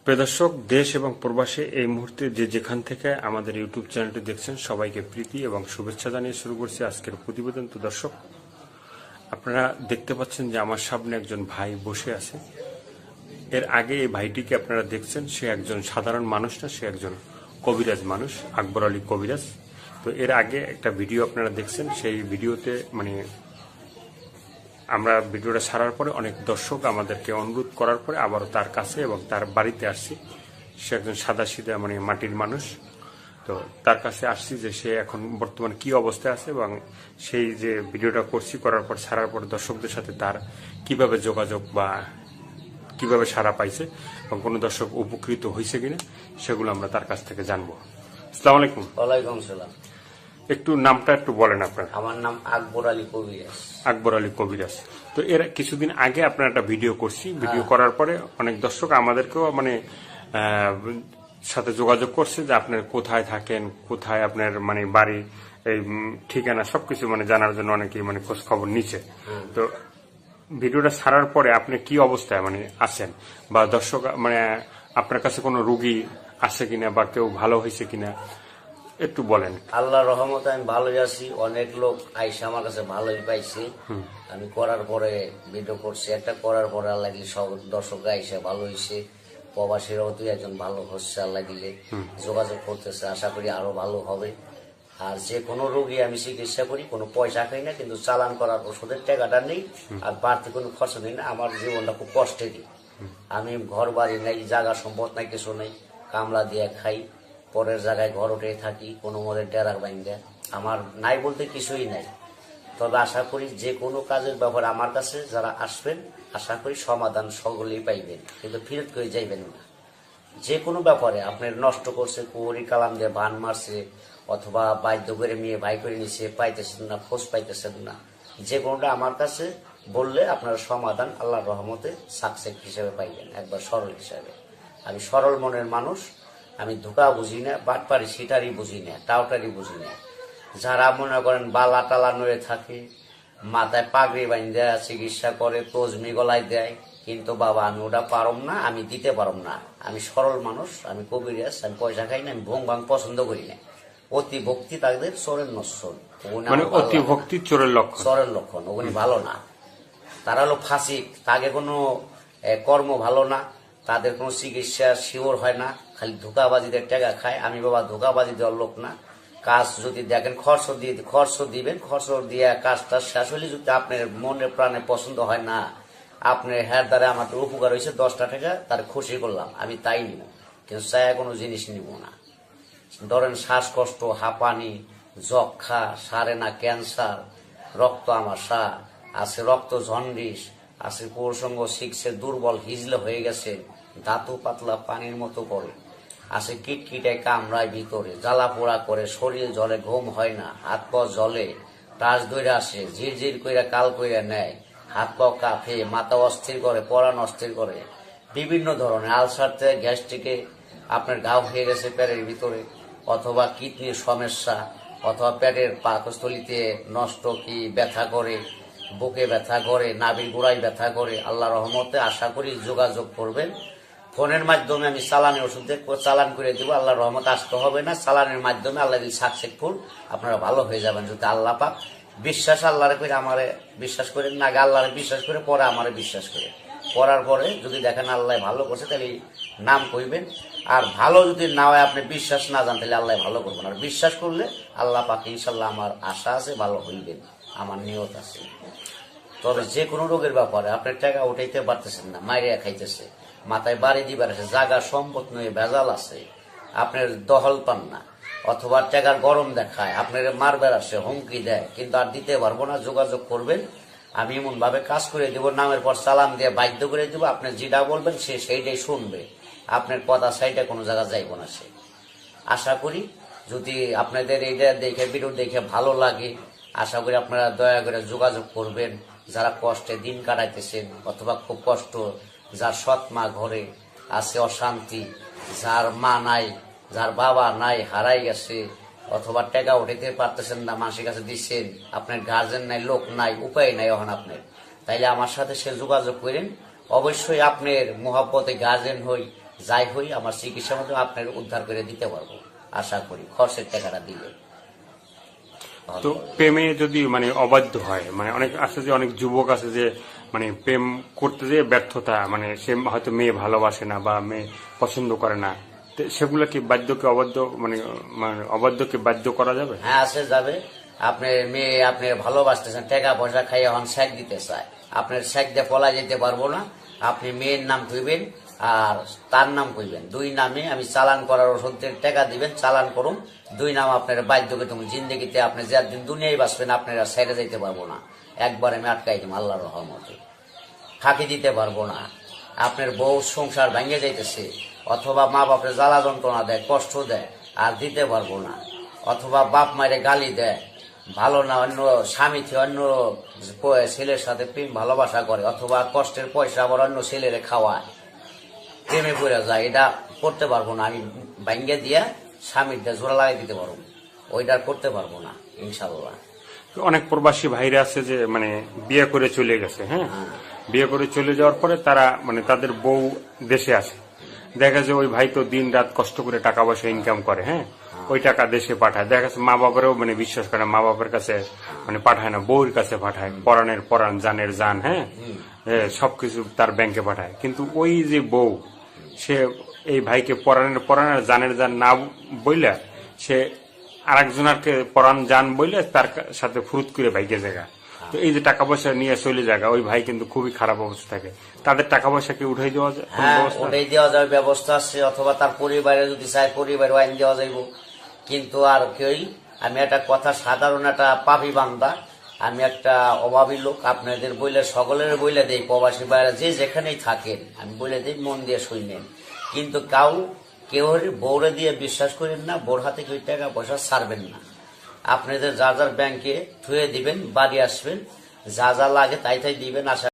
প্রিয় দর্শক, দেশ এবং প্রবাসে এই মুহূর্তে যে যেখান থেকে আমাদের ইউটিউব চ্যানেলটি দেখছেন সবাইকে প্রীতি এবং শুভেচ্ছা জানিয়ে শুরু করছি আজকের প্রতিবেদন। তো দর্শক, আপনারা দেখতে পাচ্ছেন যে আমার সামনে একজন ভাই বসে আছে। এর আগে এই ভাইটিকে আপনারা দেখছেন, সে একজন সাধারণ মানুষ না, সে একজন কবিরাজ মানুষ, আকবর আলী কবিরাজ। তো এর আগে একটা ভিডিও আপনারা দেখছেন, সেই ভিডিওতে আমরা ভিডিওটা ছাড়ার পরে অনেক দর্শক আমাদেরকে অনুরোধ করার পরে আবারও তার কাছে এবং তার বাড়িতে আসছি। সে একজন সাদাসিধা মাটির মানুষ। তো তার কাছে আসছি যে সে এখন বর্তমানে কি অবস্থায় আছে এবং সেই যে ভিডিওটা করার পর ছাড়ার পর দর্শকদের সাথে তার কিভাবে যোগাযোগ বা কিভাবে সাড়া পাইছে এবং কোনো দর্শক উপকৃত হয়েছে কিনা সেগুলো আমরা তার কাছ থেকে জানবো। আসসালামু আলাইকুম। ওয়ালাইকুম সালাম। একটু নামটা একটু বলেন আপনার। আমার নাম আকবর আলী কবিরাজ। আকবর আলী কবিরাজ। তো এর কিছুদিন আগে আপনার একটা ভিডিও করছি, ভিডিও করার পরে অনেক দর্শক আমাদেরকেও সাথে যোগাযোগ করছে যে আপনার কোথায় থাকেন, কোথায় আপনার বাড়ি, এই ঠিকানা সবকিছু জানার জন্য অনেকেই খোঁজ খবর নিচ্ছে। তো ভিডিওটা ছাড়ার পরে আপনি কি অবস্থায় আছেন বা দর্শক আপনার কাছে কোনো রোগী আসে কিনা বা কেউ ভালো হয়েছে কিনা একটু বলেন। আল্লাহর রহমতে আমি ভালোই আছি। অনেক লোক আইসা আমার কাছে ভালোই পাইছে। আমি করার পরে ভিডিও করছি, একটা করার পরে আল্লাহ দিলে সব দর্শক আইসা ভালো হয়েছে। প্রবাসীরাও তুই একজন ভালো হচ্ছে, আল্লাহ দিলে যোগাযোগ করতেছে, আশা করি আরো ভালো হবে। আর যে কোনো রোগী আমি চিকিৎসা করি, কোনো পয়সা খাই না, কিন্তু চালান করার ওষুধের টাকাটা নেই, আর বাড়তি কোনো খরচ নেই না। আমার জীবনটা খুব কষ্টে দিই। আমি ঘর বাড়ি নাই, জায়গা সম্পদ নাই, কিছু নেই, কামলা দিয়ে খাই, পরের জায়গায় ঘর উঠে থাকি, কোনো মধ্যে ডেরার বাইন্দা। আমার নাই বলতে কিছুই নাই। তবে আশা করি যে কোনো কাজের ব্যাপারে আমার কাছে যারা আসবেন, আশা করি সমাধান সকলেই পাইবেন, কিন্তু ফিরত করে যাইবেন না। যে কোনো ব্যাপারে আপনার নষ্ট করছে, কুড়ি কালাম দিয়ে ভান মারছে, অথবা বাধ্য করে মেয়ে ভাই করে নিছে, পাইতেছেন না, খোঁজ পাইতেছেন না, যে কোনোটা আমার কাছে বললে আপনার সমাধান আল্লাহর রহমতে সাকসেস হিসেবে পাইবেন, একবার সরল হিসাবে। আমি সরল মনের মানুষ। আমি ধোকা বুঝি না, বাটপারি সিটারি বুঝি না, টাউটারি বুঝি না। যারা মনে করেন বালা টালা নড়ে থাকে, মাথায় পাগড়ি বান্ধা চিকিৎসা করে, তজমি গলায় দেয়, কিন্তু বাবা আমি ওটা পারম না, আমি দিতে পারম না। আমি সরল মানুষ, আমি কবিরাজ, আমি পয়সা খাই না, আমি ভোং ভাং পছন্দ করি না। অতি ভক্তি তাদের চোরের নশ্বর, অতি ভক্তি চোরের লক্ষণ, চোরের লক্ষণ। ওগুলি ভালো না, তারা হলো ফাঁসিক, তাকে কোনো কর্ম ভালো না, তাদের কোনো চিকিৎসা শিওর হয় না, খালি ধোকাবাজিদের টাকা খায়। আমি বাবা ধোকাবাজি দেওয়ার লোক না। কাজ যদি দেখেন খরচ দিবেন, খরচ দিয়ে কাজটা শেষ হলে যদি আপনার মনে প্রাণে পছন্দ হয় না, আপনার হ্যার দ্বারা আমার উপকার হয়েছে 10টা টাকা, তার খুশি করলাম, আমি তাই নিব, কিন্তু চায় কোনো জিনিস নিব না। ধরেন শ্বাসকষ্ট, হাঁপানি, যক্ষা, সারে না ক্যান্সার, রক্ত আমাশা আছে, রক্ত জন্ডিস আছে, প্রসঙ্গ শিখছে, দুর্বল হিজলে হয়ে গেছে, ধাতু পাতলা পানির মতো করে আছে, কিটকিটায় কামড়ায় ভিতরে, জ্বালা পোড়া করে, শরীর জলে, ঘুম হয় না, হাত পা জলে, টাচ ধরে আসে, ঝিরঝির কইরা কাল কইরা নেয়, হাত পা কাঁপে, মাথা অস্থির করে, পরাণ অস্থির করে, বিভিন্ন ধরনের আলসার থেকে গ্যাস্ট্রিকে আপনার ঘাও হয়ে গেছে পেটের ভিতরে, অথবা কিডনির সমস্যা, অথবা পেটের পাকস্থলিতে নষ্ট কি ব্যথা করে, বুকে ব্যথা করে, নাভির গোড়ায় ব্যথা করে। আল্লাহ রহমতে আশা করি যোগাযোগ করবেন। ফোনের মাধ্যমে আমি চালানের ওষুধ চালান করে দিব, আল্লাহ রহমতে আসতে হবে না। চালানের মাধ্যমে আল্লাহ দিল সাকসেসফুল, আপনারা ভালো হয়ে যাবেন যদি আল্লাহ পাক বিশ্বাস আল্লাহরে করে আমারে বিশ্বাস করেন না, আগে আল্লাহরে বিশ্বাস করে পরে আমারে বিশ্বাস করে, করার পরে যদি দেখেন আল্লাহ ভালো করছে তাহলে নাম কইবেন। আর ভালো যদি না হয়, আপনি বিশ্বাস না জান, তাহলে আল্লাহ ভালো করবেন। আর বিশ্বাস করলে আল্লাহ পাক ইনশাল্লাহ, আমার আশা আছে ভালো হইবেন, আমার নিয়ত আছে। তবে যে কোনো রোগের ব্যাপারে আপনার টাকা উঠাইতে পারতেছেন না, মাইরিয়া খাইতেছে, মাথায় বাড়ি দিবার আছে, জায়গা সম্পদ নয়, ভেজাল আছে, আপনার দহল পান না, অথবা টাকার গরম দেখায়, আপনার মারবার আসে, হুমকি দেয়, কিন্তু আর দিতে পারবো না, যোগাযোগ করবেন। আমি এমন ভাবে কাজ করে দিব, নামের পর সালাম দিয়ে বাধ্য করে দিব, আপনি যেটা বলবেন সে সেইটাই শুনবে, আপনার কথা সাইডে কোনো জায়গা যাইব না সে। আশা করি যদি আপনাদের এইটা দেখে, ভিডিও দেখে ভালো লাগে, আশা করি আপনারা দয়া করে যোগাযোগ করবেন। যারা কষ্টে দিন কাটাইতেছেন, অথবা খুব কষ্ট, যার সৎ মা ঘরে আছে, অশান্তি, যার মা নাই, যার বাবা নাই, হারাই গেছে, অথবা টাকা উঠাইতে পারতেছেন না, মানুষের কাছে দিচ্ছেন, আপনার গার্জেন নাই, লোক নাই, উপায় নাই এখন আপনার, তাইলে আমার সাথে সে যোগাযোগ করেন। অবশ্যই আপনার মোহাব্বতে গার্জেন হই, যাই হই আমার চিকিৎসার মধ্যে আপনার উদ্ধার করে দিতে পারবো আশা করি, খরচের টাকাটা দিলে। তো প্রেমে যদি মানে অবাধ্য হয়, মানে অনেক আছে যে অনেক যুবক আছে যে মানে প্রেম করতে যেয়ে ব্যর্থতা, মানে সে হয়তো মেয়ে ভালোবাসে না বা মেয়ে পছন্দ করে না, তো সেগুলো কি বাধ্যকে অবাধ্য মানে মানে অবাধ্যকে বাধ্য করা যাবে? হ্যাঁ, আসে যাবে। আপনার মেয়ে আপনি ভালোবাসতেছেন, টাকা পয়সা খাইয়ে এখন শেখ দিতে চায়, আপনার শেখ দিয়ে পলা যেতে পারবো না। আপনি মেয়ের নাম কইবেন আর তার নাম কইবেন, দুই নামে আমি চালান করার ওষুধের টাকা দিবেন, চালান করুন, দুই নাম আপনার বাধ্য করে তুমি জিন্দগিতে আপনি যে একদিন দুনিয়ায় বাঁচবেন আপনারা ছেড়ে যাইতে পারবো না। একবার আমি আটকাই দিম আল্লাহর রহমতে, ফাঁকি দিতে পারবো না। আপনার বউ সংসার ভেঙে যাইতেছে, অথবা মা বাপের জ্বালা যন্ত্রণা দেয়, কষ্ট দেয়, আর দিতে পারবো না। অথবা বাপ মায়ের গালি দেয়, ভালো না, অন্য স্বামী থেকে অন্য ছেলের সাথে প্রেম ভালোবাসা করে, অথবা কষ্টের পয়সা আবার অন্য ছেলেরে খাওয়ায়, প্রেমে পড়ে যায়, এটা করতে পারবো না। আমি ভেঙে দিয়া স্বামীরটা জোড়া লাগাই দিতে পারবো, ওইটা করতে পারবো না ইনশাল্লাহ। অনেক প্রবাসী ভাইরা আছে যে মানে বিয়ে করে চলে গেছে, হ্যাঁ, বিয়ে করে চলে যাওয়ার পরে তারা মানে তাদের বউ দেশে আসে, দেখা যায় ওই ভাই তো দিন রাত কষ্ট করে টাকা পয়সা ইনকাম করে, হ্যাঁ, ওই টাকা দেশে পাঠায়, দেখা যাচ্ছে মা বাবারও মানে বিশ্বাস করে না, মা বাবার কাছে মানে পাঠায় না, বউর কাছে পাঠায়, পরাণের পরাণ, জানের জান, হ্যাঁ, সবকিছু তার ব্যাংকে পাঠায়। কিন্তু ওই যে বউ, সে এই ভাইকে পরাণের পরাণ আর জানের জান না বইলে সে আরেকজনকে পরাণ জান বইলে তার সাথে ফুরুত করে ভাইকে জায়গা। তো এই যে টাকা পয়সা নিয়ে চলে জায়গা, ওই ভাই কিন্তু খুবই খারাপ অবস্থা থাকে, তাদের টাকা পয়সা কি উঠাই দেওয়া যায়? হ্যাঁ, ওটাই দেওয়া যাবে, ব্যবস্থা আছে। অথবা তার পরিবারে যদি চায় পরিবার আইন দেওয়া যাইব। কিন্তু আর কেউই, আমি একটা কথা, সাধারণ একটা পাপি বান্দা, আমি একটা অভাবী লোক, আপনাদের বইলে সকলের বইলে দেই, প্রবাসী বাইরে যে যেখানেই থাকেন আমি বলে দিই, মন দিয়ে শুনেন। কিন্তু কেউ বউরে দিয়ে বিশ্বাস করেন না, বোর হাতে কেউ টাকা পয়সা ছাড়বেন না। আপনাদের যা যার ব্যাংকে থুয়ে দিবেন, বাড়ি আসবেন, যা যা লাগে তাই তাই দিবেন। আশা